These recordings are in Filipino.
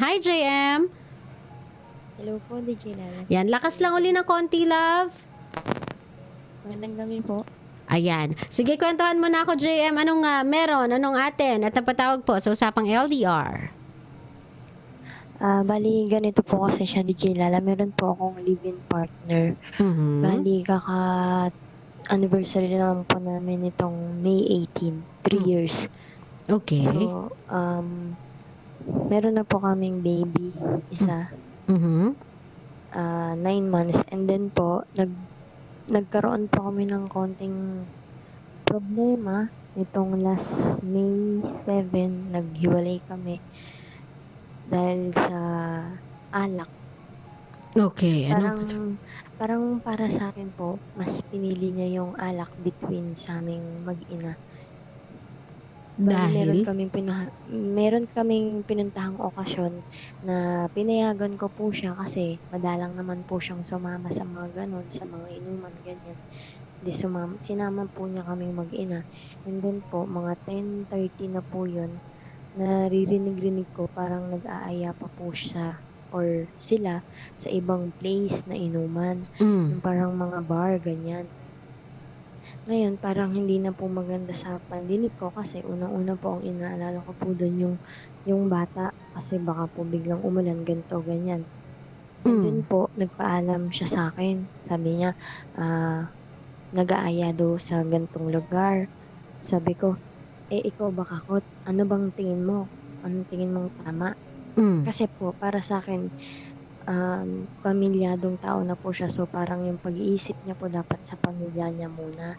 Hi, JM. Hello po, DJ Lala. Yan, lakas lang uli ng konti, love. Magandang gabi po. Ayan. Sige, kwentuhan mo na ako, JM. Anong meron? Anong atin? At napatawag po sa usapang LDR. Bali ganito po kasi siya, DJ Lala. Meron po akong live-in partner. Mhm. Bali kaka-anniversary naman po namin itong May 18, 3 years. Okay. So, meron na po kaming baby, isa, Mhm. 9 months. And then po, nagkaroon po kami ng konting problema. Itong last May 7, naghiwalay kami dahil sa alak. Okay. Parang parang para sa akin po, mas pinili niya yung alak between sa'ming mag-ina. Bale Dahil? meron kaming pinuntahang okasyon na pinayagan ko po siya kasi madalang naman po siyang sumama sa mga gano'n, sa mga inuman, ganyan. Sinama po niya kaming mag-ina. And then po, mga 10:30 na po yun, naririnig-rinig ko parang nag-aaya pa po siya or sila sa ibang place na inuman, yung parang mga bar, ganyan. Ngayon, parang hindi na po maganda sa pandinig ko kasi unang-una po ang inaalala ko po dun yung bata kasi baka po biglang umulan, ganito, ganyan. And then po, nagpaalam siya sa akin. Sabi niya, nag-aaya daw sa gantong lugar. Sabi ko, ikaw ba kakot? Ano bang tingin mo? Anong tingin mong tama? Kasi po, para sa akin, pamilyadong tao na po siya. So, parang yung pag-iisip niya po dapat sa pamilya niya muna.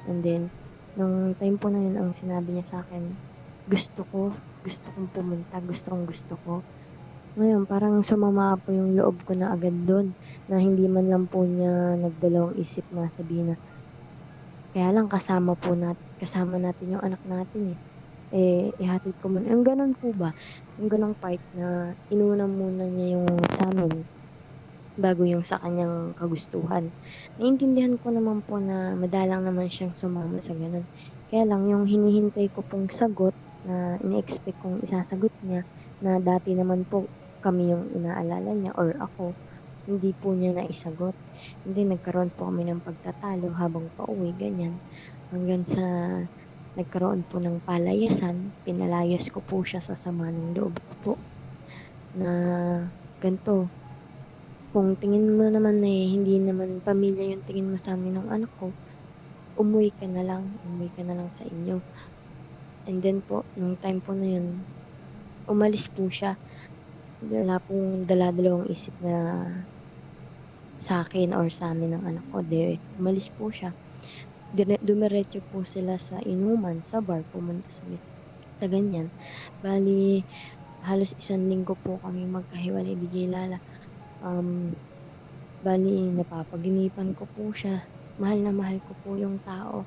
And then, nung time po na yun, ang sinabi niya sa akin, gusto kong pumunta, gusto ko. Ngayon, parang sumama po yung loob ko na agad doon, na hindi man lang po niya nagdalawang isip na sabihin na, kaya lang kasama natin yung anak natin eh. Ihatid ko muna. Yung ganun po ba? Yung ganong part na inuna muna niya yung sa'min bago yung sa kanyang kagustuhan. Naiintindihan ko naman po na madalang naman siyang sumama sa gano'n. Kaya lang yung hinihintay ko pong sagot na ine-expect kong isasagot niya na dati naman po kami yung inaalala niya or ako, hindi po niya naisagot. Hindi, nagkaroon po kami ng pagtatalo habang pauwi, ganyan. Hanggang sa nagkaroon po ng palayasan, pinalayas ko po siya sa sama ng loob ko po na ganito, kung tingin mo naman na hindi naman pamilya yung tingin mo sa amin ng anak ko, umuwi ka na lang sa inyo. And then po, nung time po na yun, umalis po siya. Wala pong dala-dalawang isip na sa akin or sa amin ng anak ko. Umalis po siya. Dumiretso po sila sa inuman, sa bar, pumunta sa ganyan. Bali, halos 1 linggo po kami magkahiwalay, DJ Lala. Bali, napapaginipan ko po siya. Mahal na mahal ko po yung tao.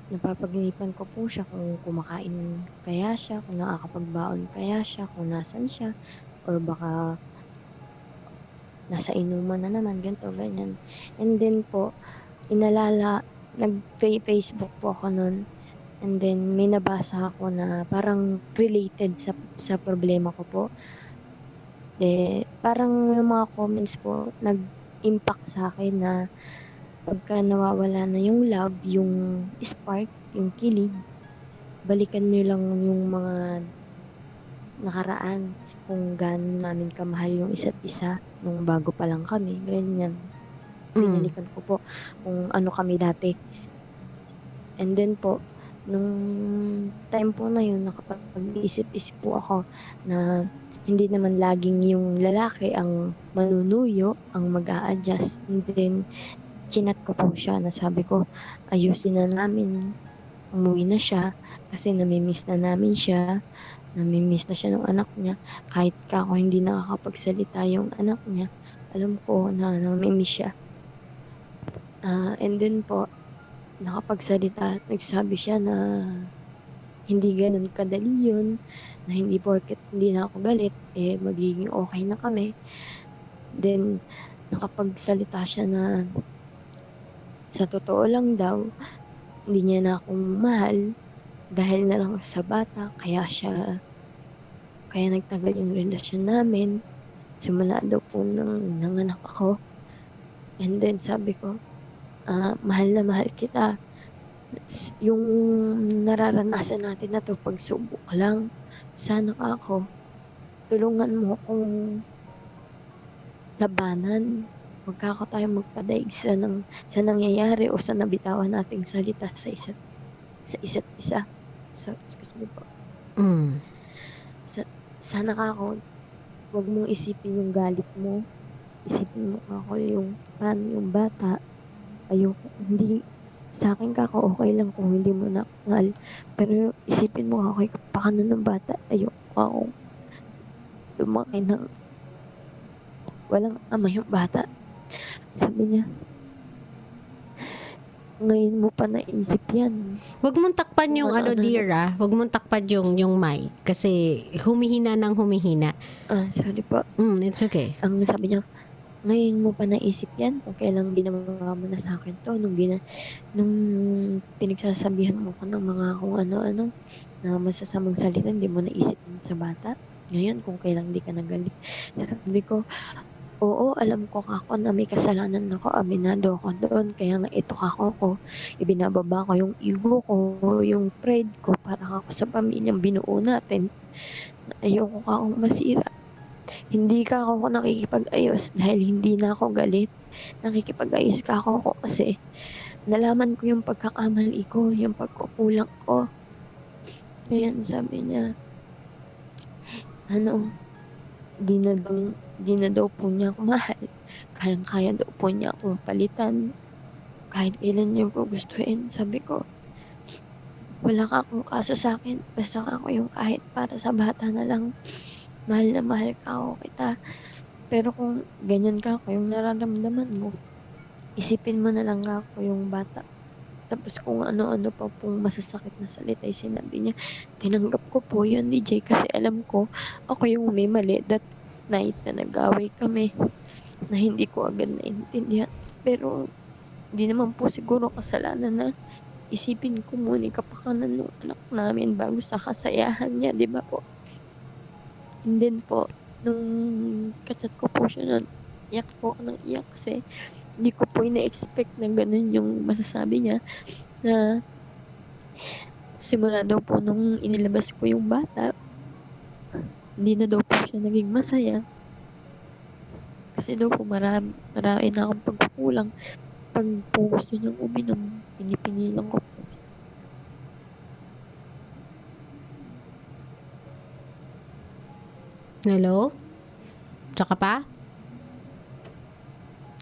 Napapaginipan ko po siya kung kumakain kaya siya, kung nakakapagbaon kaya siya, kung nasan siya, or baka nasa inuman na naman, ganito, ganyan. And then po, nag-Facebook po ako nun. And then, may nabasa ako na parang related sa problema ko po. Parang yung mga comments po, nag-impact sa akin na pagka nawawala na yung love, yung spark, yung kilig, balikan niyo lang yung mga nakaraan, kung gaano namin kamahal yung isa't isa nung bago pa lang kami, ganyan. Binalikan ko po kung ano kami dati. And then po, nung time po na yun, nakapag-isip-isip po ako na hindi naman laging yung lalaki ang manunuyo, ang mag-a-adjust. And then, chinat ko po siya na sabi ko, ayusin na namin, umuwi na siya kasi namimiss na namin siya, namimiss na siya ng anak niya. Kahit ako hindi nakakapagsalita yung anak niya, alam ko na namimiss siya. And then po, nagsabi siya na hindi ganun kadali yun, na hindi porket hindi na ako galit, magiging okay na kami. Then, nakapagsalita siya na sa totoo lang daw, hindi niya na ako mahal dahil na lang sa bata, kaya kaya nagtagal yung relasyon namin. Simula daw po nang nanganak ako. And then sabi ko, mahal na mahal kita. Yung nararanasan natin na 'to pagsubok lang. Sana ako tulungan mo akong labanan. Huwag ka ako tayong magpadaig sa nangyayari o sa nabitawan nating salita sa isa't isa. So, excuse me po. Mm. Sa sana ako, huwag mong isipin yung galit mo. Isipin mo ako yung paano yung bata. Ayoko, hindi, sa akin kako okay lang kung hindi mo na ako mahal. Pero isipin mo ako yung kapakanan ng bata. Ayoko akong lumaki ng walang ama yung bata. Sabi niya, ngayon mo pa naisip yan. Huwag mong takpan yung Ano, dear Huwag mong takpan yung mic kasi humihina ng humihina. Sorry po. It's okay. Ang sabi niya, ngayon mo pa naisip yan kung kailang ginawa mo na sa akin to, nung pinagsasabihan mo ko ng mga kung ano-ano na masasamang salita, hindi mo naisip yun sa bata. Ngayon, kung kailang di ka nagalit. Sabi ko, oo, alam ko kako na may kasalanan ako, aminado ako doon, kaya nga ito kako ko, ibinababa ko yung ego ko, yung pride ko, para ako sa pamilyang binuo natin. Ayoko kakong masira. Hindi ka ako nakikipag-ayos dahil hindi na ako galit. Nakikipag-ayos ka ako kasi nalaman ko yung pagkakamali ko, yung pagkukulang ko. Ayan, sabi niya, di na daw po niya ako mahal. Kayang-kaya daw po niya akong palitan. Kahit ilan niyo ko gustuhin. Sabi ko, wala ka akong kaso sa akin. Basta ako yung kahit para sa bata na lang. Mahal na mahal ka ako kita. Pero kung ganyan ka ako yung nararamdaman mo, isipin mo na lang ako yung bata. Tapos kung ano-ano pa pong masasakit na salita ay sinabi niya, tinanggap ko po yun, DJ, kasi alam ko ako yung may mali that night na nag-away kami na hindi ko agad naintindihan. Pero di naman po siguro kasalanan na isipin ko muna yung kapakanan ng anak namin bago sa kasayahan niya, di ba po? And then po, nung kachat ko po siya nun, iyak po ako ng iyak kasi hindi ko po ina-expect na ganun yung masasabi niya na simula daw po nung inilabas ko yung bata, hindi na daw po siya naging masaya. Kasi daw po marami na akong pagkukulang. Pag po gusto niyang uminom, pinipigilan ko po. Hello? Tsaka pa?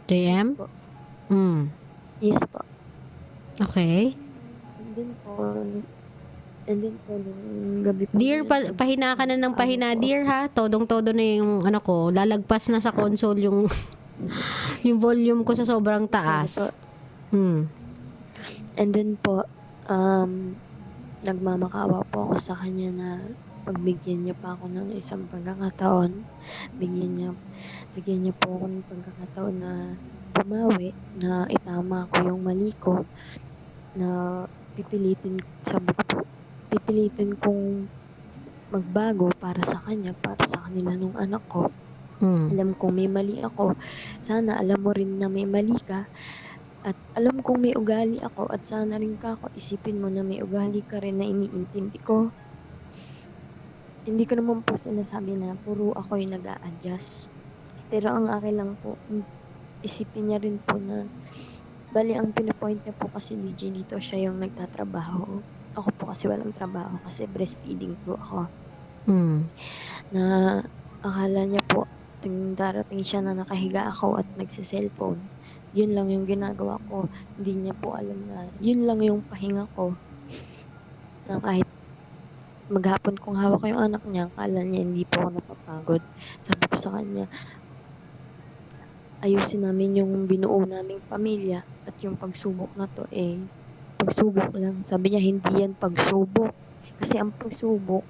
JM? Po. Yes po. Okay. And then po, nung gabi po. Dear, pahina ka na ng pahina, dear ha. Todong-todo na yung ko. Lalagpas na sa console yung yung volume ko sa sobrang taas. And then po, nagmamakaawa po ako sa kanya na pagbigyan niya pa ako ng isang pagkakataon. Bigyan niya po ako ng pagkakataon na bumawi, na itama ko yung mali ko, na pipilitin kong magbago para sa kanya, para sa kanila nung anak ko. Alam kong may mali ako. Sana alam mo rin na may mali ka. At alam kong may ugali ako at sana rin kako isipin mo na may ugali ka rin na iniintindi ko. Hindi ko naman po sinasabi na puro ako yung nag-a-adjust. Pero ang akin lang po, isipin niya rin po na bali ang pinapoint niya po kasi DJ dito, siya yung nagtatrabaho. Ako po kasi walang trabaho kasi breastfeeding po ako. Na akala niya po darating siya na nakahiga ako at nagsiselfone. Yun lang yung ginagawa ko. Hindi niya po alam na yun lang yung pahinga ko. Na kahit maghapon kung hawak ko yung anak niya, akala niya hindi po ako napapagod. Sabi ko sa kanya, ayusin namin yung binuo naming pamilya at yung pagsubok na to pagsubok lang. Sabi niya, hindi yan pagsubok. Kasi ang pagsubok,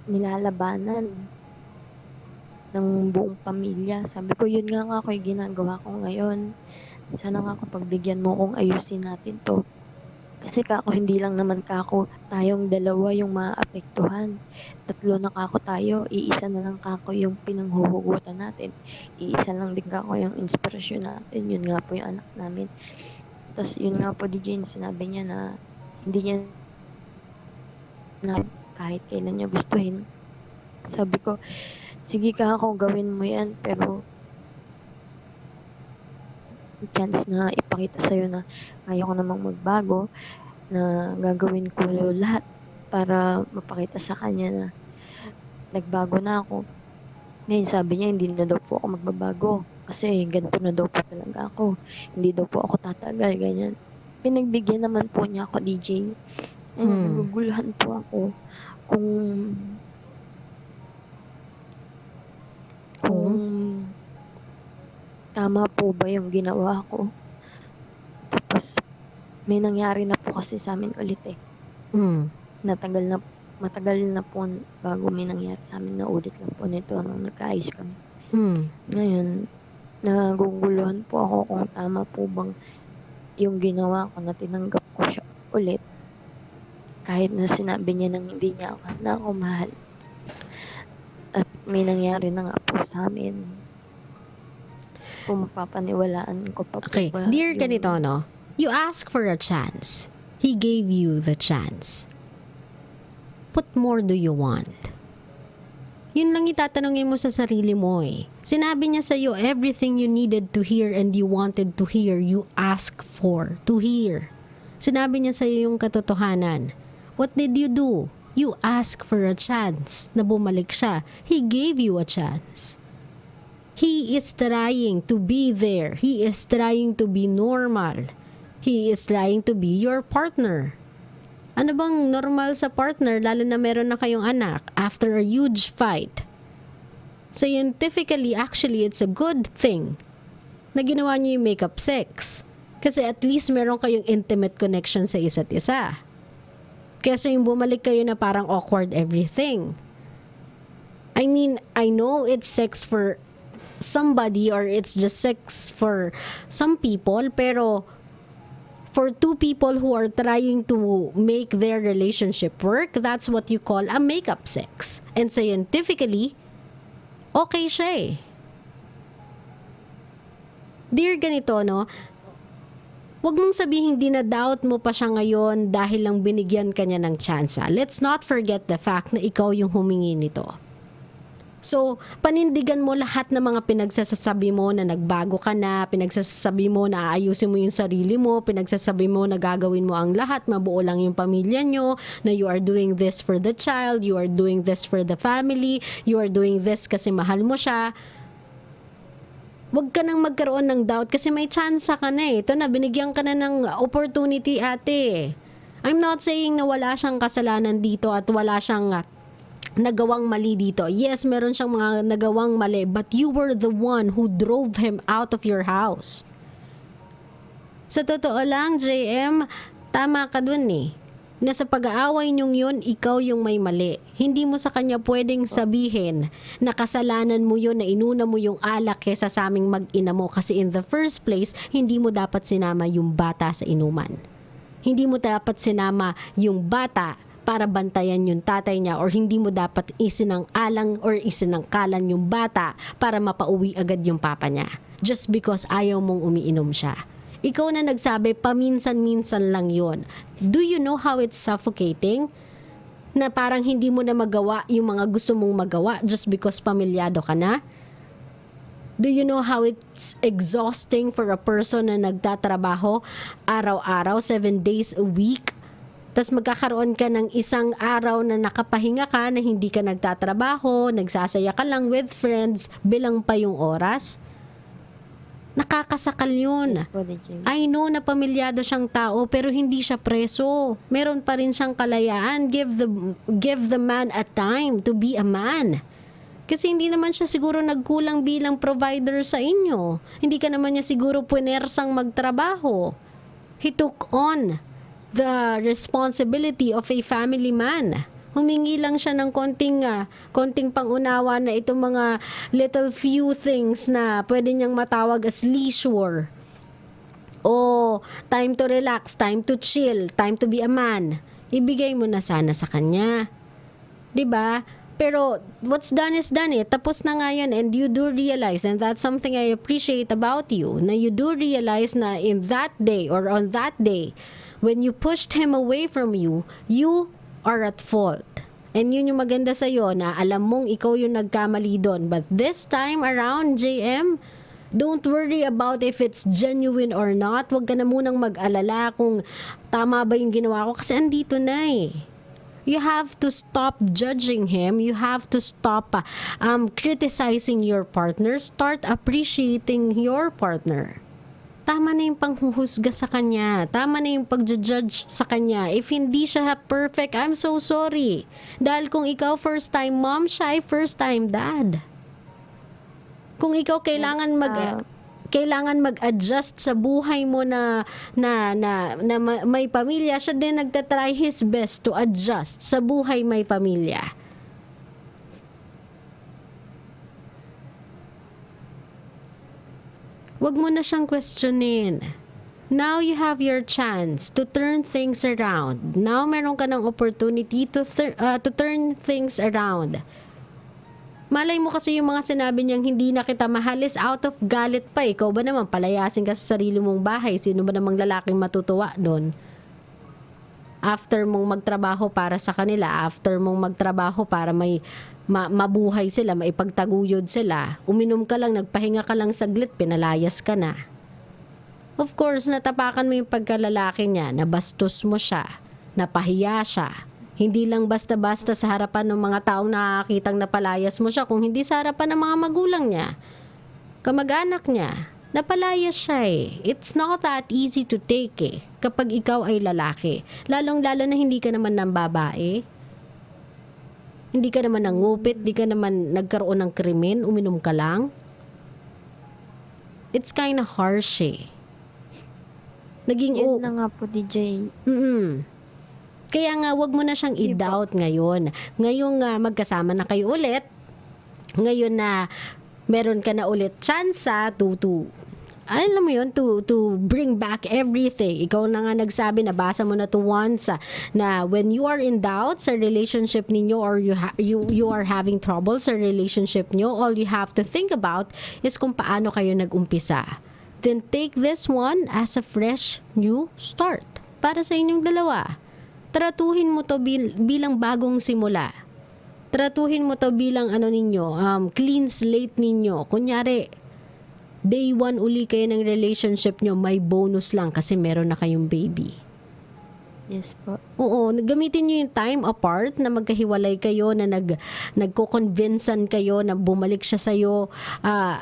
nilalabanan ng buong pamilya. Sabi ko, yun nga ako yung ginagawa ko ngayon. Sana nga kapag bigyan mo kung ayusin natin to. Kasi kako hindi lang naman kako tayong dalawa yung maaapektuhan. 3 na kako tayo, iisa na lang kako yung pinanghuhugutan natin. Iisa lang din kako yung inspirasyon natin, yun nga po yung anak namin. Tas yun nga po DJ sinabi niya na hindi niya na kahit kailan niya gustuhin. Sabi ko, sige kako gawin mo yan pero chance na ipakita sa'yo na kaya ko namang magbago, na gagawin ko lahat para mapakita sa kanya na nagbago na ako. Ngayon sabi niya hindi na daw po ako magbabago kasi ganito na daw po talaga ako. Hindi daw po ako tatagal, ganyan. Pinagbigyan naman po niya ako, DJ. Naguguluhan po ako kung tama po ba yung ginawa ko. Tapos may nangyari na po kasi sa amin ulit eh. Matagal na po bago may nangyari sa amin na ulit lang po nito nung nagkaayos kami. Ngayon, naguguluhan po ako kung tama po bang yung ginawa ko na tinanggap ko siya ulit. Kahit na sinabi niya nang hindi niya ako mahal. At may nangyari na nga po sa amin. Kung mapapaniwalaan ko pa po Okay, ba dear yung- ganito, no? You ask for a chance. He gave you the chance. What more do you want? Yun lang itatanungin mo sa sarili mo eh. Sinabi niya sa'yo everything you needed to hear and you wanted to hear, you ask for to hear. Sinabi niya sa'yo yung katotohanan. What did you do? You ask for a chance na bumalik siya. He gave you a chance. He is trying to be there. He is trying to be normal. He is trying to be your partner. Ano bang normal sa partner lalo na meron na kayong anak after a huge fight? Scientifically, actually, it's a good thing na ginawa niyo yung makeup sex. Kasi at least meron kayong intimate connection sa isa't isa. Kasi yung bumalik kayo na parang awkward everything. I mean, I know it's sex for somebody or it's just sex for some people, pero for two people who are trying to make their relationship work, that's what you call a makeup sex. And scientifically, okay siya eh. Dear ganito, no? Huwag mong sabihin dinadoubt mo pa siya ngayon dahil lang binigyan ka niya ng tsansa. Let's not forget the fact na ikaw yung humingi nito. So, panindigan mo lahat ng mga pinagsasabi mo na nagbago ka na, pinagsasabi mo na aayusin mo yung sarili mo, pinagsasabi mo na gagawin mo ang lahat, mabuo lang yung pamilya nyo, na you are doing this for the child, you are doing this for the family, you are doing this kasi mahal mo siya. Huwag ka nang magkaroon ng doubt kasi may chance ka na eh. Ito na, binigyan ka na ng opportunity ate. I'm not saying na wala siyang kasalanan dito at wala siyang nagawang mali dito. Yes, meron siyang mga nagawang mali, but you were the one who drove him out of your house. Sa totoo lang, JM, tama ka dun eh. Na sa pag-aaway niyong yun, ikaw yung may mali. Hindi mo sa kanya pwedeng sabihin na kasalanan mo yun, na inuna mo yung alak kesa sa aming mag-ina mo. Kasi in the first place, hindi mo dapat sinama yung bata sa inuman. Hindi mo dapat sinama yung bata para bantayan yung tatay niya, or hindi mo dapat isinang-alang or isinangkalan yung bata para mapauwi agad yung papa niya. Just because ayaw mong umiinom siya. Ikaw na nagsabi, paminsan-minsan lang yun. Do you know how it's suffocating? Na parang hindi mo na magawa yung mga gusto mong magawa just because pamilyado ka na? Do you know how it's exhausting for a person na nagtatrabaho araw-araw, 7 days a week? Tapos magkakaroon ka ng isang araw na nakapahinga ka, na hindi ka nagtatrabaho, nagsasaya ka lang with friends, bilang pa yung oras. Nakakasakal yun. Yes po, DJ. I know na pamilyado siyang tao pero hindi siya preso. Meron pa rin siyang kalayaan. Give the man a time to be a man. Kasi hindi naman siya siguro nagkulang bilang provider sa inyo. Hindi ka naman niya siguro punersang magtrabaho. He took on the responsibility of a family man. Humingi lang siya ng konting pangunawa na itong mga little few things na pwede niyang matawag as leisure. O time to relax, time to chill, time to be a man. Ibigay mo na sana sa kanya. 'Di ba? Pero what's done is done eh. Tapos na nga yan, and you do realize, and that's something I appreciate about you, na you do realize na in that day or on that day, when you pushed him away from you, you are at fault. And yun yung maganda sa'yo, na alam mong ikaw yung nagkamali doon. But this time around, JM, don't worry about if it's genuine or not. Huwag ka na munang mag-alala kung tama ba yung ginawa ko, kasi andito na eh. You have to stop judging him. You have to stop criticizing your partner. Start appreciating your partner. Tama na yung panghuhusga sa kanya. Tama na yung pagja-judge sa kanya. If hindi siya perfect, I'm so sorry. Dahil kung ikaw first time mom, siya ay first time dad. Kung ikaw kailangan mag-adjust sa buhay mo na may pamilya, siya din nagtatry his best to adjust sa buhay may pamilya. Wag mo na siyang questionin. Now you have your chance to turn things around. Now meron ka ng opportunity to turn things around. Malay mo kasi yung mga sinabi niyang hindi na kita mahal is out of galit pa. Ikaw ba naman palayasin ka sa sarili mong bahay? Sino ba namang lalaking matutuwa doon? After mong magtrabaho para sa kanila, after mong magtrabaho para may mabuhay sila, maipagtaguyod sila, uminom ka lang, nagpahinga ka lang saglit, pinalayas ka na. Of course, natapakan mo yung pagkalalaki niya, nabastos mo siya, napahiya siya. Hindi lang basta-basta sa harapan ng mga taong nakakitang napalayas mo siya, kung hindi sa harapan ng mga magulang niya, kamag-anak niya, napalayas siya eh. It's not that easy to take eh, kapag ikaw ay lalaki. Lalong-lalo na hindi ka naman ng babae. Hindi ka naman nangupit, hindi ka naman nagkaroon ng krimen, uminom ka lang. It's kinda harsh eh. Naging Yun na nga po, DJ. Kaya nga, wag mo na siyang i-doubt ngayon. Ngayong magkasama na kayo ulit, ngayon na meron ka na ulit tsansa alam mo yun, to bring back everything. Ikaw na nga nagsabi, nabasa mo na to once, na when you are in doubt sa relationship ninyo, or you are having trouble sa relationship nyo, all you have to think about is kung paano kayo nag-umpisa. Then take this one as a fresh new start para sa inyong dalawa. Tratuhin mo to bilang bagong simula. Tratuhin mo to bilang clean slate ninyo. Kunyari, day 1 uli kayo ng relationship nyo, may bonus lang kasi meron na kayong baby. Yes po. Oo, gamitin nyo yung time apart na magkahiwalay kayo, na nagko-convincean kayo na bumalik siya sa'yo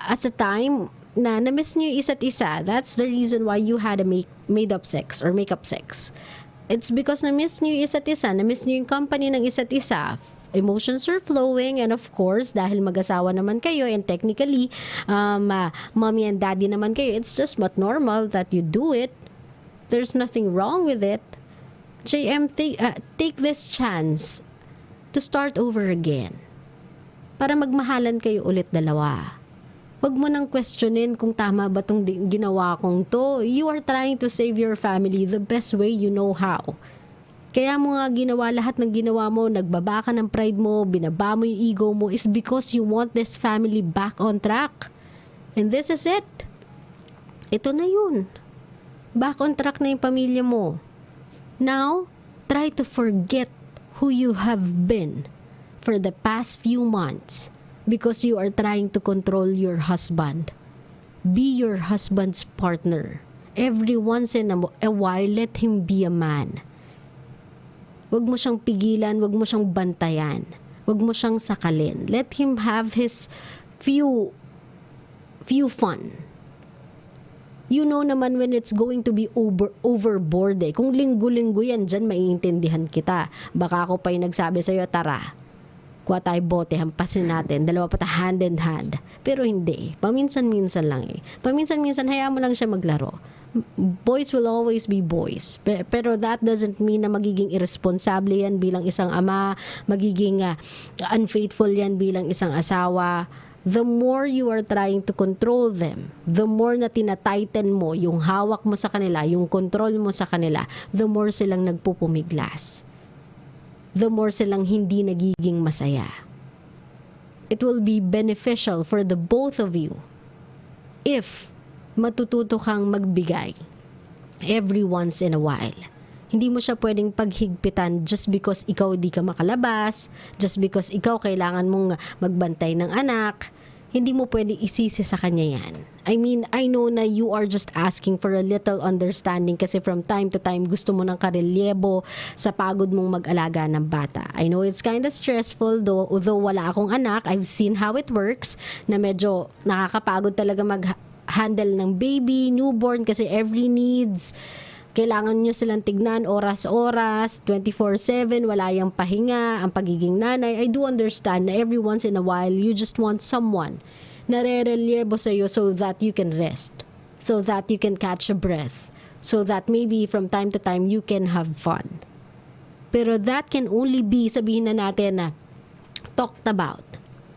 as a time na na-miss nyo yung isa't isa. That's the reason why you had a made-up sex or make-up sex. It's because na-miss nyo yung isa't isa, na-miss nyo yung company ng isa't isa. Emotions are flowing, and of course, dahil mag-asawa naman kayo, and technically, mommy and daddy naman kayo, it's just but normal that you do it. There's nothing wrong with it. JM, take this chance to start over again. Para magmahalan kayo ulit dalawa. Huwag mo nang questionin kung tama ba itong ginawa kong to. You are trying to save your family the best way you know how. Kaya mo nga ginawa lahat ng ginawa mo, nagbaba ka ng pride mo, binaba mo yung ego mo, is because you want this family back on track. And this is it. Ito na yun. Back on track na yung pamilya mo. Now, try to forget who you have been for the past few months. Because you are trying to control your husband. Be your husband's partner. Every once in a while, let him be a man. Huwag mo siyang pigilan, huwag mo siyang bantayan. Huwag mo siyang sakalin. Let him have his few fun. You know naman when it's going to be overboard eh. Kung linggo-linggo yan, dyan maiintindihan kita. Baka ako pa yung nagsabi sa'yo, tara, kuha tayo bote, hampasin natin, dalawa pa hand in hand. Pero hindi. Paminsan-minsan lang eh. Paminsan-minsan, hayaan mo lang siya maglaro. Boys will always be boys. Pero that doesn't mean na magiging irresponsible yan bilang isang ama, magiging unfaithful yan bilang isang asawa. the more you are trying to control them, the more na tinatighten mo yung hawak mo sa kanila, yung control mo sa kanila, the more silang nagpupumiglas. The more silang hindi nagiging masaya. It will be beneficial for the both of you if matututo kang magbigay every once in a while. Hindi mo siya pwedeng paghigpitan just because ikaw di ka makalabas, just because ikaw kailangan mong magbantay ng anak. Hindi mo pwedeng isisi sa kanya yan. I mean, I know na you are just asking for a little understanding kasi from time to time gusto mo ng karelyebo sa pagod mong mag-alaga ng bata. I know it's kind of stressful although wala akong anak. I've seen how it works na medyo nakakapagod talaga mag-handle ng baby, newborn kasi every needs. Kailangan nyo silang tignan oras-oras, 24/7, wala yung pahinga, ang pagiging nanay. I do understand na every once in a while, you just want someone na re-reliebo sa'yo so that you can rest, so that you can catch a breath, so that maybe from time to time, you can have fun. Pero that can only be, sabihin na natin na, talked about.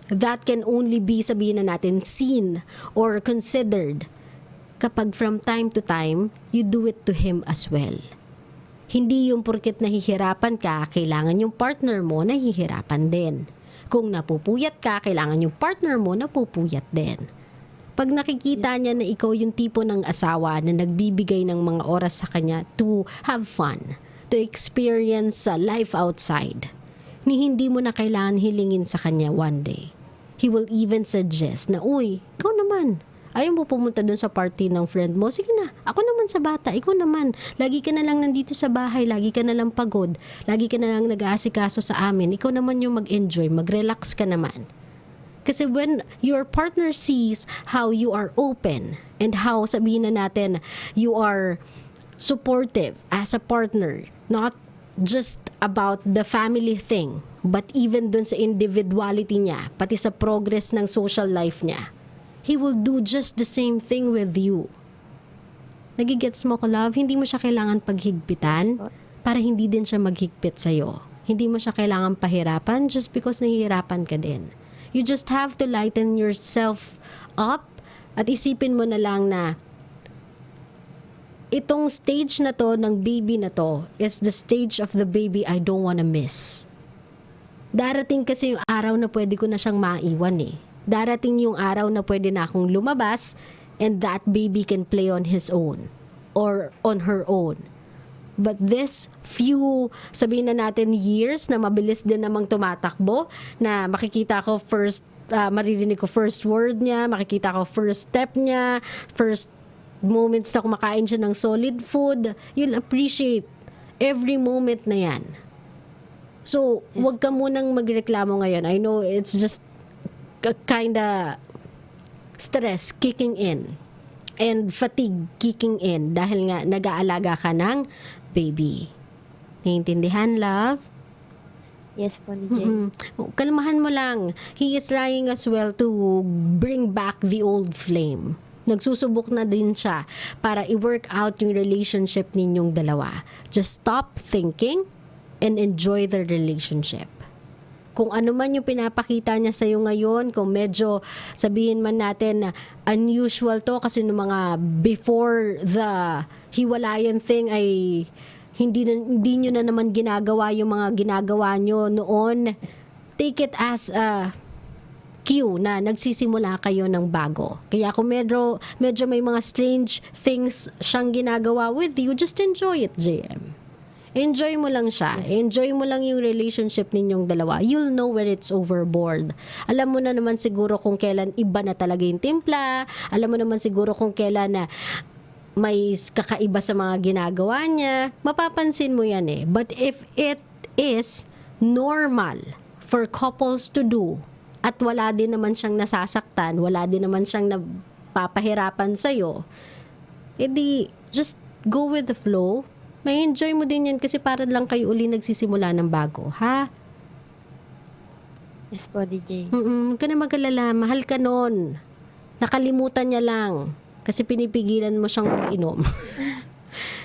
That can only be, sabihin na natin, seen or considered kapag from time to time, you do it to him as well. Hindi yung porket nahihirapan ka, kailangan yung partner mo nahihirapan din. Kung napupuyat ka, kailangan yung partner mo napupuyat din. Pag nakikita niya na ikaw yung tipo ng asawa na nagbibigay ng mga oras sa kanya to have fun, to experience life outside, ni hindi mo na kailangan hilingin sa kanya one day. He will even suggest na, uy, ikaw naman, ayaw mo pumunta dun sa party ng friend mo? Sige na, ako naman sa bata, ikaw naman. Lagi ka na lang nandito sa bahay, lagi ka na lang pagod, lagi ka na lang nag-aasikaso sa amin. Ikaw naman yung mag-enjoy, mag-relax ka naman. Kasi when your partner sees how you are open and how, sabihin na natin, you are supportive as a partner, not just about the family thing, but even dun sa individuality niya, pati sa progress ng social life niya, he will do just the same thing with you. Nagigets mo ko, love? Hindi mo siya kailangan paghigpitan para hindi din siya maghigpit sa'yo. Hindi mo siya kailangan pahirapan just because nahihirapan ka din. You just have to lighten yourself up at isipin mo na lang na itong stage na to ng baby na to is the stage of the baby I don't wanna miss. Darating kasi yung araw na pwede ko na siyang maiwan eh. Darating yung araw na pwede na akong lumabas and that baby can play on his own or on her own. But this few, sabihin na natin years na mabilis din namang tumatakbo, na makikita ko first, maririnig ko first word niya, makikita ko first step niya, first moments na kumakain siya ng solid food, you'll appreciate every moment na yan. So, wag ka munang magreklamo ngayon. I know it's just kinda stress kicking in and fatigue kicking in dahil nga nag-aalaga ka ng baby. Naiintindihan, love? Yes po, DJ. Kalmahan mo lang. He is trying as well to bring back the old flame. Nagsusubok na din siya para i-work out yung relationship ninyong dalawa. Just stop thinking and enjoy the relationship. Kung ano man yung pinapakita niya sa'yo ngayon, kung medyo sabihin man natin na unusual to kasi ng mga before the hiwalayan thing ay hindi nyo na naman ginagawa yung mga ginagawa nyo noon, take it as a cue na nagsisimula kayo ng bago. Kaya kung medyo may mga strange things siyang ginagawa with you, just enjoy it, JM. Enjoy mo lang siya. Yes. Enjoy mo lang yung relationship ninyong dalawa. You'll know where it's overboard. Alam mo na naman siguro kung kailan iba na talaga yung timpla. Alam mo naman siguro kung kailan na may kakaiba sa mga ginagawa niya. Mapapansin mo yan eh. But if it is normal for couples to do at wala din naman siyang nasasaktan, wala din naman siyang napapahirapan sa'yo, edi just go with the flow. May enjoy mo din yan kasi para lang kayo uli nagsisimula ng bago, ha? Yes po, DJ. Huwag ka na mag-alala. Mahal ka nun. Nakalimutan niya lang kasi pinipigilan mo siyang mag-inom.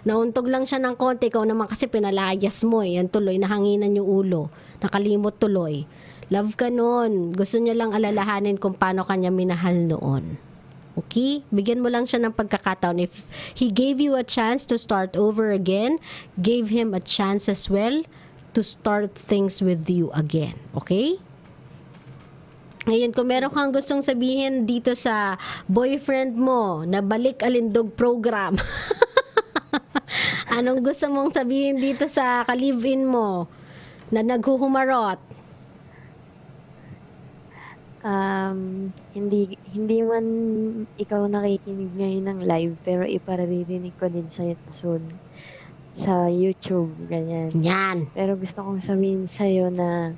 Nauntog lang siya ng konti. Ikaw naman kasi pinalayas mo eh. Yan tuloy, nahanginan yung ulo. Nakalimot tuloy. Love ka nun. Gusto niya lang alalahanin kung paano kanya minahal noon. Okay? Bigyan mo lang siya ng pagkakataon. If he gave you a chance to start over again, give him a chance as well to start things with you again. Okay? Ngayon, kung meron kang gustong sabihin dito sa boyfriend mo na balik alindog program, anong gusto mong sabihin dito sa ka-live-in mo na naghuhumarot? Hindi man ikaw nakikinig ngayon ng live, pero iparirinig ko din sa'yo soon sa YouTube, ganyan. Yan. Pero gusto kong sabihin sa'yo na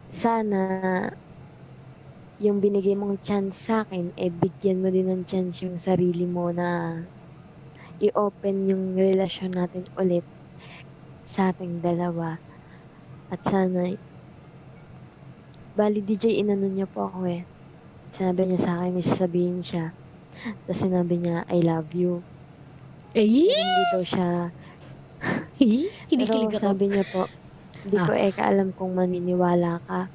sana yung binigay mong chance sa akin, bigyan mo din ng chance yung sarili mo na i-open yung relasyon natin ulit sa ating dalawa. At sana, bali DJ, inano niya po ako eh. Sinabi niya sa akin, may sasabihin siya. Tapos sinabi niya, I love you. Eh, Hindi daw siya, kinikilig pero ako. sabi niya po, hindi ko alam kung maniniwala ka.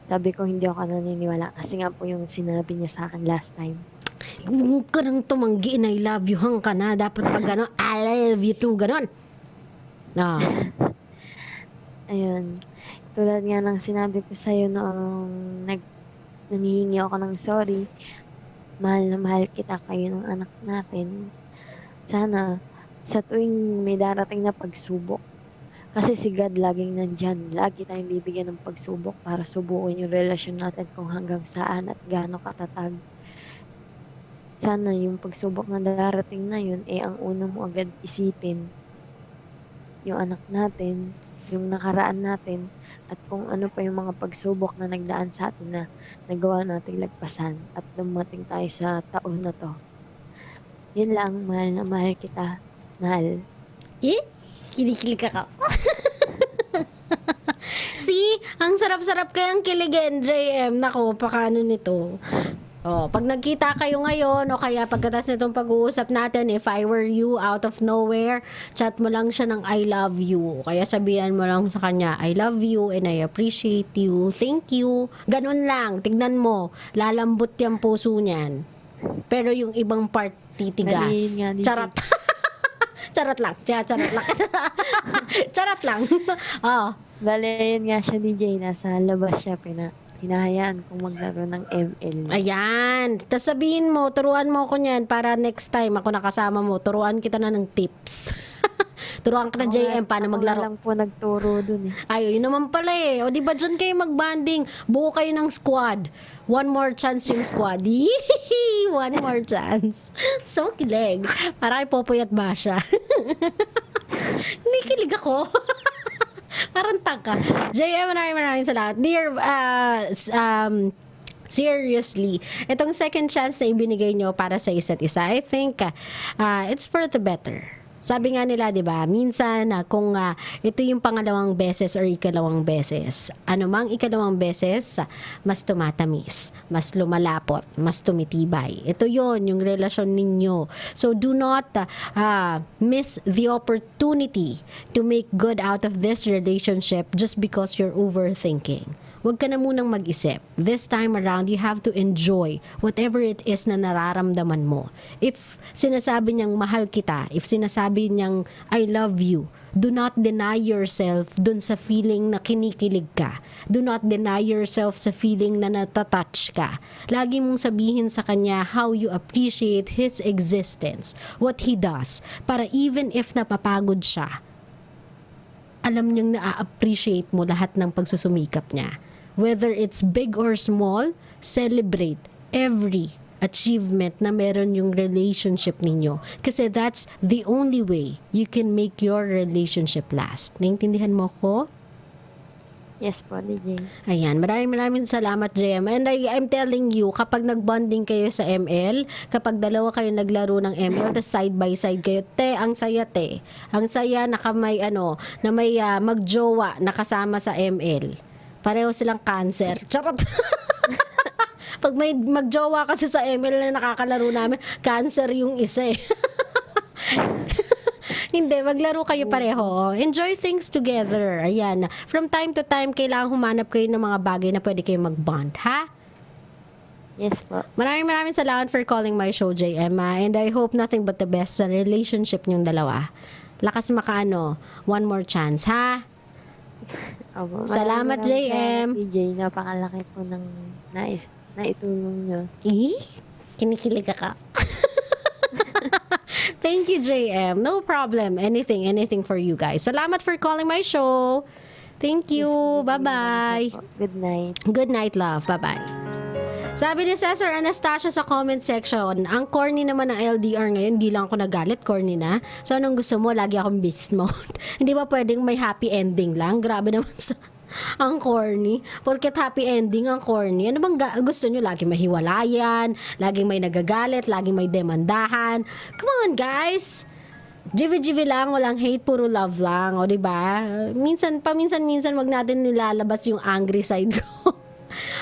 Sabi ko, hindi ako naniniwala. Kasi nga po yung sinabi niya sa akin last time. Huwag ka nang tumanggi na I love you hang ka na. Dapat pag gano'n, I love you too, gano'n. Ah. Ayun. Tulad nga ng sinabi ko sa'yo noong nanghihingi ako ng sorry. Mahal na mahal kita, kayo ng anak natin. Sana, sa tuwing may darating na pagsubok, kasi si God laging nandyan. Lagi tayong bibigyan ng pagsubok para subukin yung relasyon natin kung hanggang saan at gaano katatag. Sana yung pagsubok na darating na yun, ang una mo agad isipin yung anak natin, yung nakaraan natin, at kung ano pa yung mga pagsubok na nagdaan sa atin na nagawa nating lagpasan at dumating tayo sa taon na to. Yun lang, mahal na mahal kita. Mahal. Kinikilig ako. See? Ang sarap-sarap kayang kiligin, JM. Nako, pakano nito. Oh, pag nagkita kayo ngayon o kaya pagkatapos nitong pag-uusap natin, if I were you, out of nowhere, chat mo lang siya ng I love you. Kaya sabihan mo lang sa kanya, I love you and I appreciate you. Thank you. Ganun lang. Tignan mo. Lalambot yung puso niyan. Pero yung ibang part titigas. Maliin nga, DJ. Charot. Charot lang. Charot lang. Charot lang. Oh. Bale, yun nga siya, DJ. Nasa labas siya, hinahayaan kong maglaro ng ML. Ayan. Tapos sabihin mo, turuan mo ako niyan para next time ako nakasama mo, turuan kita na ng tips. Turuan ka na, JM, paano maglaro. Ako lang po nagturo dun eh. Ay, yun naman pala eh. O di ba dyan kayo magbanding? Buo kayo ng squad. One more chance yung squad. Yee! One more chance. So kilig. Para kay Popoy at Basha. Hindi kilig ako. Parang taka. JM, maraming salamat. Dear, seriously, itong second chance na ibinigay nyo para sa isa't isa, I think it's for the better. Sabi nga nila, 'di ba? Minsan kung ito yung pangalawang beses or ikalawang beses, anumang ikalawang beses, mas tumatamis, mas lumalapot, mas tumitibay. Ito 'yon, yung relasyon ninyo. So do not miss the opportunity to make good out of this relationship just because you're overthinking. Huwag ka na munang mag-isip. This time around, you have to enjoy whatever it is na nararamdaman mo. If sinasabi niyang mahal kita, if sinasabi niyang I love you, do not deny yourself dun sa feeling na kinikilig ka. Do not deny yourself sa feeling na natatouch ka. Lagi mong sabihin sa kanya how you appreciate his existence, what he does, para even if napapagod siya, alam niyang na-appreciate mo lahat ng pagsusumikap niya. Whether it's big or small, celebrate every achievement na meron yung relationship ninyo. Kasi that's the only way you can make your relationship last. Naintindihan mo ko? Yes po, DJ. Ayan, maraming salamat, JM. And I'm telling you, kapag nagbonding kayo sa ML, kapag dalawa kayo naglaro ng ML, tas side by side kayo, ang saya, te. Ang saya na may na may magjowa nakasama sa ML. Pareho silang cancer. Charot. Pag may magjowa kasi sa ML na nakakalaro namin, cancer yung isa eh. Hindi, maglaro kayo pareho. Enjoy things together. Ayan. From time to time, kailangan humanap kayo ng mga bagay na pwede kayo mag-bond, ha? Yes po. Maraming salamat for calling my show, JM. And I hope nothing but the best sa relationship niyong dalawa. Lakas makaano, one more chance, ha? Opo. Salamat, Maraming JM. salamat, PJ. Napakalaki po ng naitulong nyo. Kinikilig ka. Thank you, JM. No problem. Anything for you guys. Salamat for calling my show. Thank you. Yes po, Bye-bye. Good night. Good night, love. Bye-bye. Sabi ni Cesar Anastasia sa comment section, ang corny naman ng LDR ngayon, di lang ako nagalit, corny na. So, anong gusto mo? Lagi akong beast mode. Hindi ba pwedeng may happy ending lang? Grabe naman sa... ang corny. Porket happy ending ang corny. Ano bang gusto nyo? Lagi mahiwalayan, laging may nagagalit, laging may demandahan. Come on, guys! Jivi-jivi lang, walang hate, puro love lang. O, diba? Paminsan-minsan, wag natin nilalabas yung angry side ko.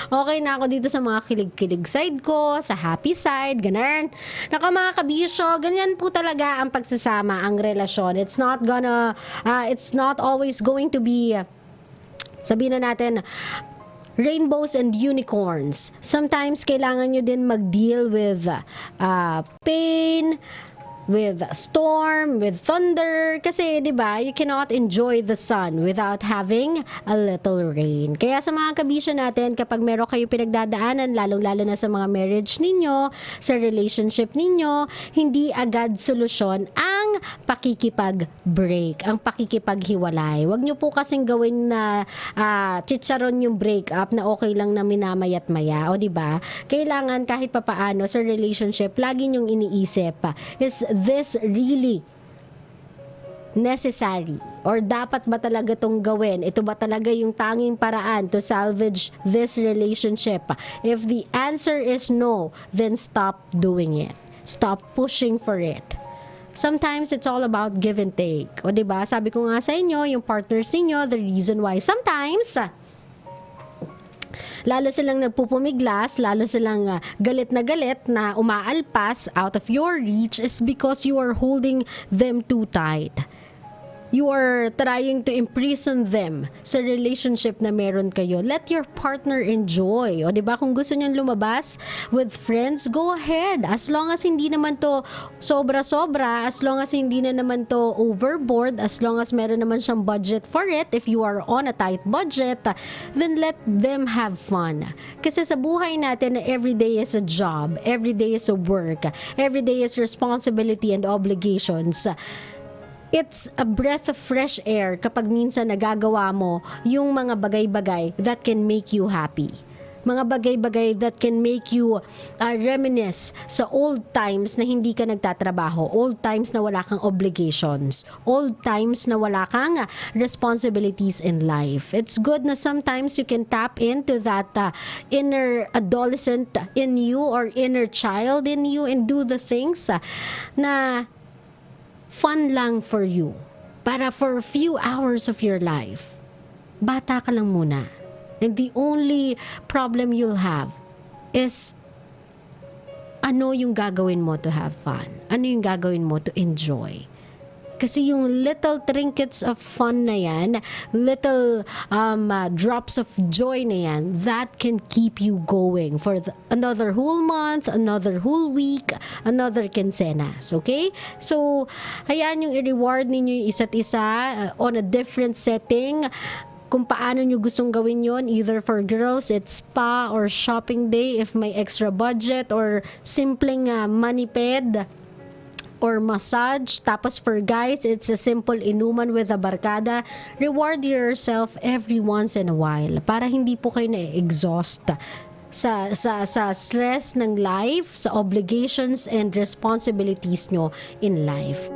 Okay na ako dito sa mga kilig-kilig side ko, sa happy side, ganun. Naka mga kabisyo, ganyan po talaga ang pagsasama, ang relasyon. It's not always going to be, sabihin na natin, rainbows and unicorns. Sometimes, kailangan nyo din mag-deal with pain, with storm, with thunder. Kasi, di ba, you cannot enjoy the sun without having a little rain. Kaya sa mga kabisyo natin, kapag meron kayo pinagdadaanan, lalong-lalo na sa mga marriage ninyo, sa relationship ninyo, hindi agad solusyon ang pakikipag-break, ang pakikipaghiwalay. Huwag nyo po kasing gawin na chicharon yung breakup na okay lang na minamayat maya. O, di ba? Kailangan kahit papaano sa relationship, lagi nyong iniisip, is this really necessary? Or dapat ba talaga itong gawin? Ito ba talaga yung tanging paraan to salvage this relationship? If the answer is no, then stop doing it. Stop pushing for it. Sometimes it's all about give and take. O diba? Sabi ko nga sa inyo, yung partners ninyo, the reason why sometimes lalo silang nagpupumiglas, lalo silang galit na umaalpas out of your reach is because you are holding them too tight. You are trying to imprison them sa relationship na meron kayo. Let your partner enjoy. O diba, kung gusto niyang lumabas with friends, go ahead. As long as hindi naman to sobra-sobra, as long as hindi na naman to overboard, as long as meron naman siyang budget for it, if you are on a tight budget, then let them have fun. Kasi sa buhay natin, every day is a job, every day is a work, every day is responsibility and obligations. It's a breath of fresh air kapag minsan nagagawa mo yung mga bagay-bagay that can make you happy. Mga bagay-bagay that can make you reminisce sa old times na hindi ka nagtatrabaho, old times na wala kang obligations, old times na wala kang responsibilities in life. It's good na sometimes you can tap into that inner adolescent in you or inner child in you and do the things na fun lang for you. Para for a few hours of your life, bata ka lang muna. And the only problem you'll have is ano yung gagawin mo to have fun? Ano yung gagawin mo to enjoy? Kasi yung little trinkets of fun na yan, little drops of joy na yan, that can keep you going for another whole month, another whole week, another quincenas. Okay? So, hayaan yung i-reward ninyo yung isa't isa on a different setting. Kung paano nyo gustong gawin yon, either for girls, it's spa or shopping day if may extra budget, or simpleng maniped or massage. Tapos for guys, it's a simple inuman with a barkada. Reward yourself every once in a while para hindi po kayo na-exhaust sa stress ng life, sa obligations and responsibilities nyo in life.